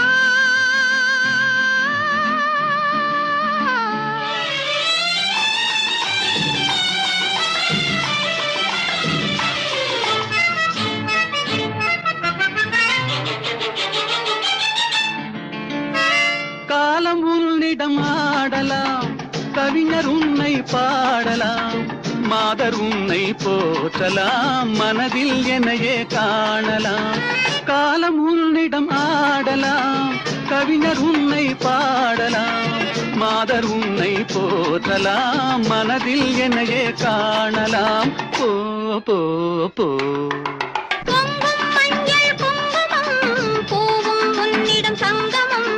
உன்னிடம் ஆடலாம், கவிஞர் உன்னை பாடலாம், மாதர் உன்னை போற்றலாம், மனதில் என்னையே காணலாம். காலம் உன்னிடம் ஆடலாம், கவிஞர் உன்னை பாடலாம், மாதர் உன்னை போற்றலாம், மனதில் என்னையே காணலாம். போ போ போ பொங்கும் மஞ்சள் குங்குமம், பூவும் உன்னிடம் சங்கமம்,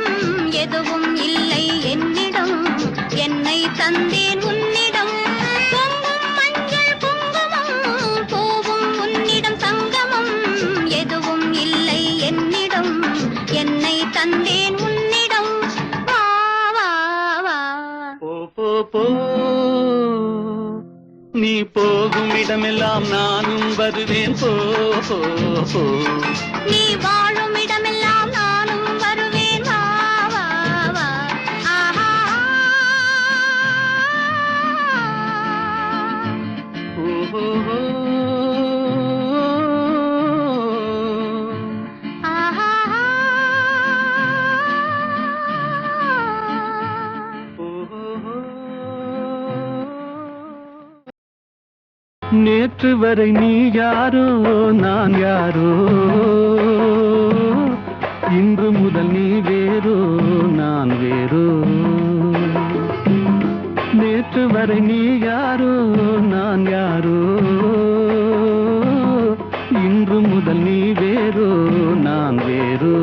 எதுவும் இல்லை என்னிடம், என்னை தந்தேன் உன்னிடம். பொங்கும் மஞ்சள் குங்குமம், பூவும் உன்னிடம் சங்கமம், எதுவும் இல்லை என்னிடம், என்னை தந்தேன் உன்னிடம். வா வா வா போ போ போ நீ போகும் இடமெல்லாம் நானும் வருவேன். போ போ போ நீ வாழும் இடமெல்லாம் நானும் வருவேன். வா வா வா ஆஹா ஓஹோ ஆஹா நேற்று வரை நீ யாரோ நான் யாரோ, இன்று முதல் நீ வேறோ நான் வேறோ. நேற்று வரை நீ யாரோ நான் யாரோ, இன்று முதல் நீ வேறோ நான் வேறோ.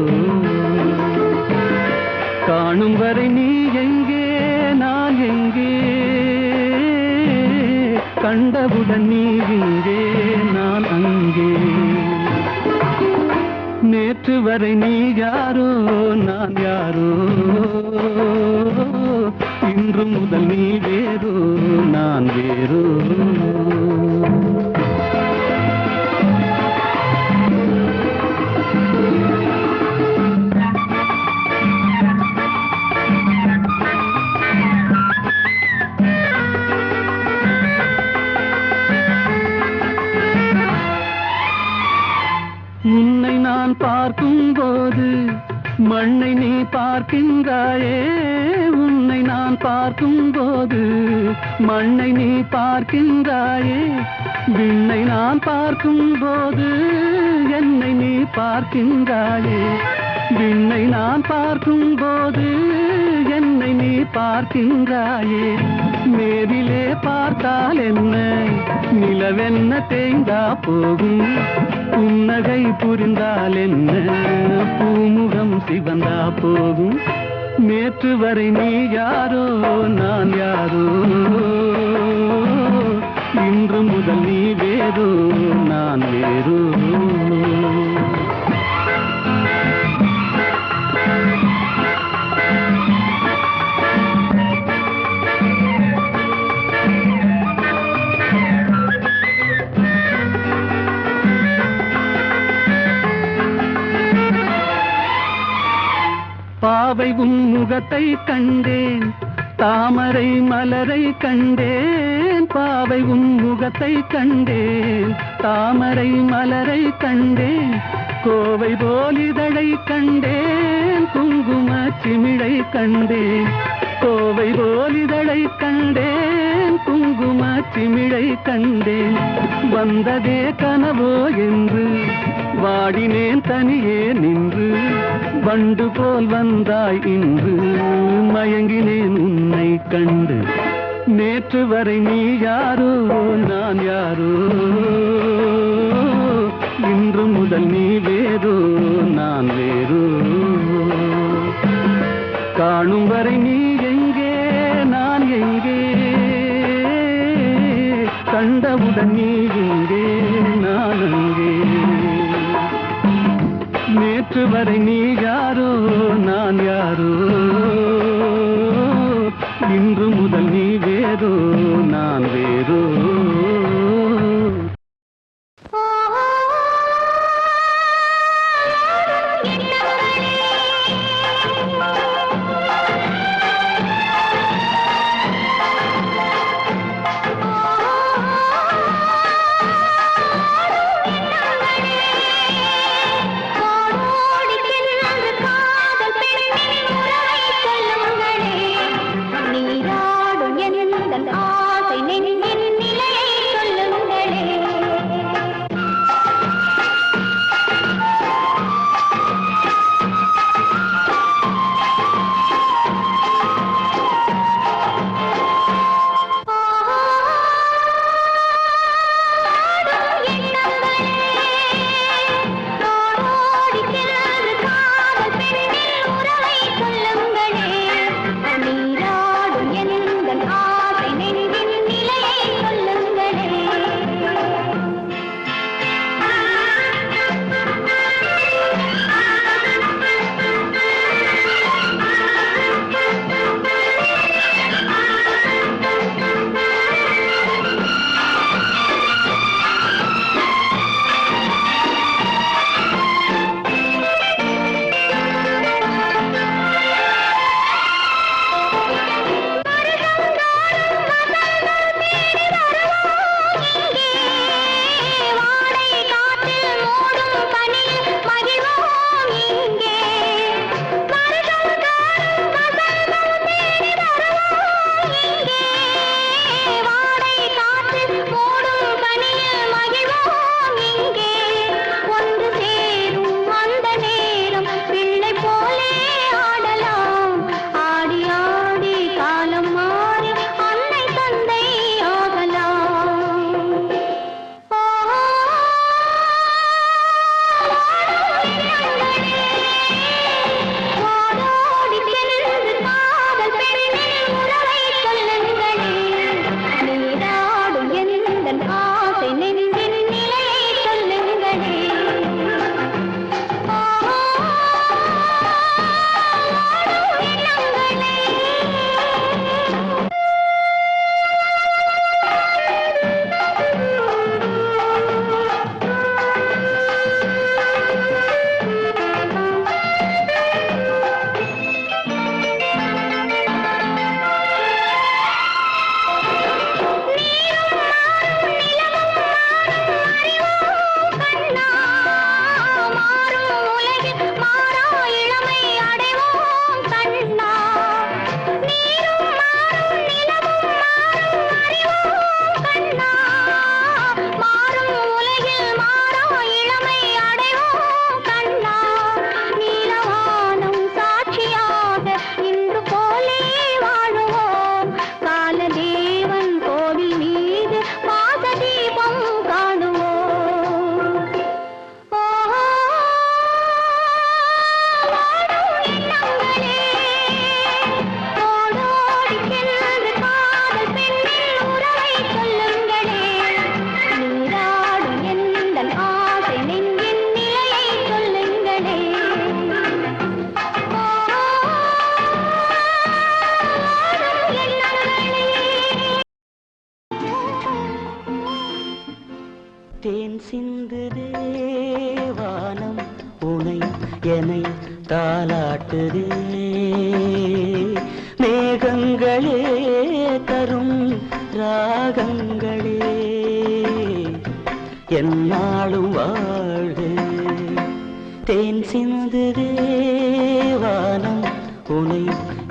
காணும் வரை நீ எங்கே நான் எங்கே, கண்டவுடன் நீ இங்கே நான் அங்கே. நேற்று வரை நீ யாரோ நான் யாரோ, இன்று முதல் நீ வேறோ நான் வேறோ. உன்னை நான் பார்க்கும் போது மண்ணை நீ பார்க்கின்றாயே, உன்னை நான் பார்க்கும் போது மண்ணை நீ பார்க்கின்றாயே, விண்ணை நான் பார்க்கும் போது என்னை நீ பார்க்கின்றாயே, விண்ணை நான் பார்க்கும் போது என்னை நீ பார்க்கின்றாயே. நேரிலே பார்த்தால் என்ன, நிலவென்ன தேய்ந்தா போகும், புன்னகை புரிந்தால் என்ன, பூமுகம் சிவந்தா போகும். நேற்று வரை நீ யாரோ நான் யாரோ, இன்று முதல் நீ வேறோ நான் வேறோ. பாவை உன் முகத்தை கண்டேன், தாமரை மலரை கண்டேன், பாவை உன் முகத்தை கண்டேன், தாமரை மலரை கண்டேன், கோவை போல் இதழை கண்டேன், குங்கும சிமிழை கண்டேன், கோவை போல் இதழை கண்டேன், குங்கும சிமிழை கண்டேன். வந்ததே கனவோ என்று வாடினேன் தனியே நின்று, வண்டு போல் வந்தாய் இன்று, மயங்கினேன் உன்னை கண்டு. நேற்று வரை நீ யாரோ நான் யாரோ, இன்று முதல் நீ வேறோ நான் வேறோ. காணும் வரை நீ எங்கே நான் எங்கே, கண்டவுடன் நீ இங்கே நான் அங்கே. நேற்று வரை நீ யாரோ நான் யாரோ, இன்று முதல் நீ வேறோ நான் வேறோ. ஓடோடி சென்று காதல் பெண்ணின் உறவு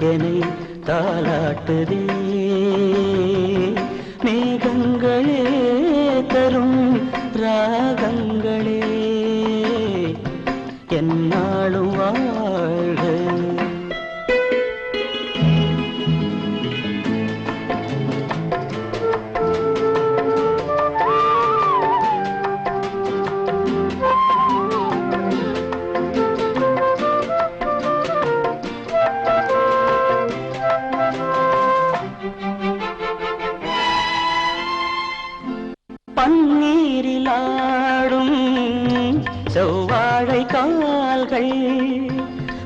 என்னை தாலாட்டுதே மேகங்களே தரும் ராகங்களே என்னாலும் வாழ்க பன்னீரிலாடும் செவ்வாழை கால்கள்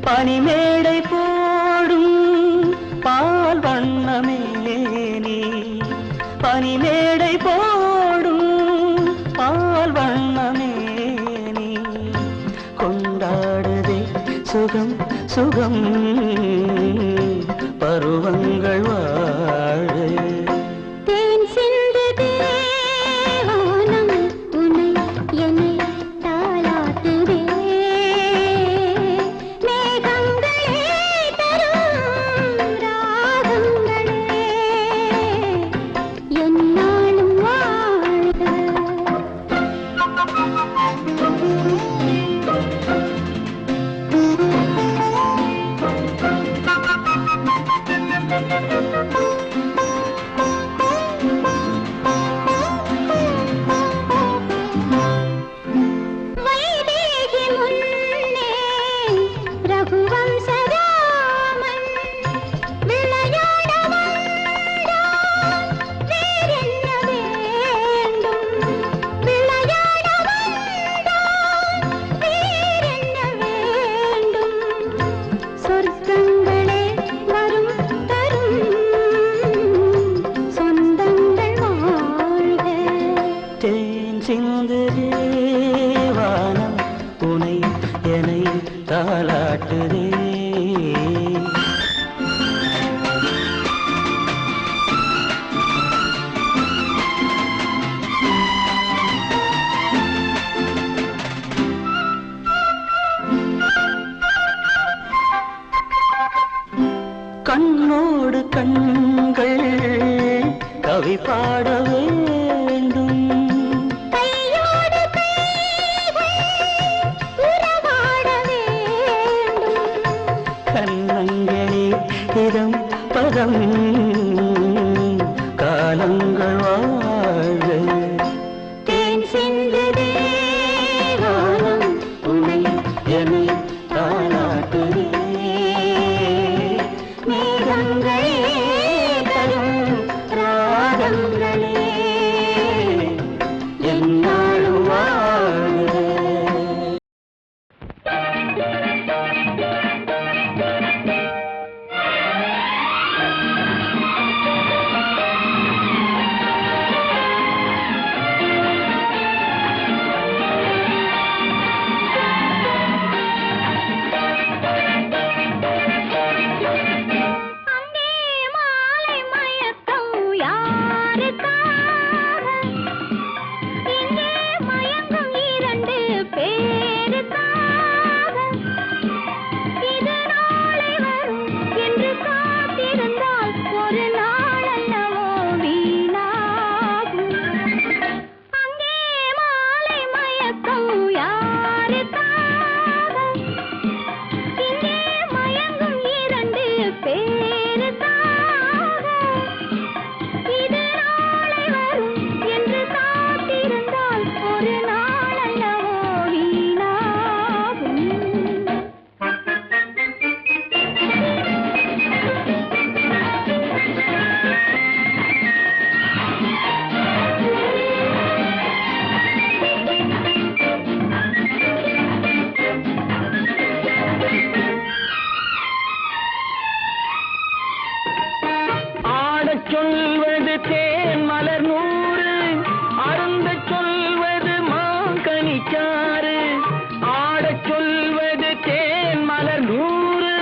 பனிமேடை போடும் பால் வண்ணமேனி பனிமேடை போடும் பால் வண்ணமேனி கொண்டாடுதே சுகம் சுகம் பருவங்கள் வாழ வானம் உனை என்னை தாலாட்டுதே கண்ணோடு கண்கள் கவி பாட வேண்டும் கண்ணங்களே இதம் பதம் காலங்கள் வாழ தேன் சிந்ததே வானம் உனை என்னை தாலாட்டுதே மேகங்களே தரும் ராகங்களே என்னாலும் வாழ சொல்வது தேன் மலர் நூறு அருந்த சொல்வது மாங்கனிச்சாறு ஆடச் சொல்வது தேன் மலர் நூறு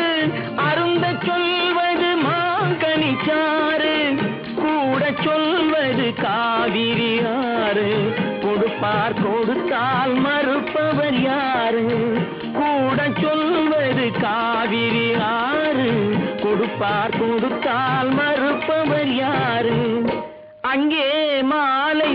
அருந்த சொல்வது மாங்கனிச்சாறு கூட சொல்வது காவிரி ஆறு கொடுப்பார் கொடுத்தால் மறுப்பவர் யாரு கூட சொல்வது காவிரி ஆறு கொடுப்பார் கொடுத்தால் மறுப்பவர் யாரு? அங்கே மாலை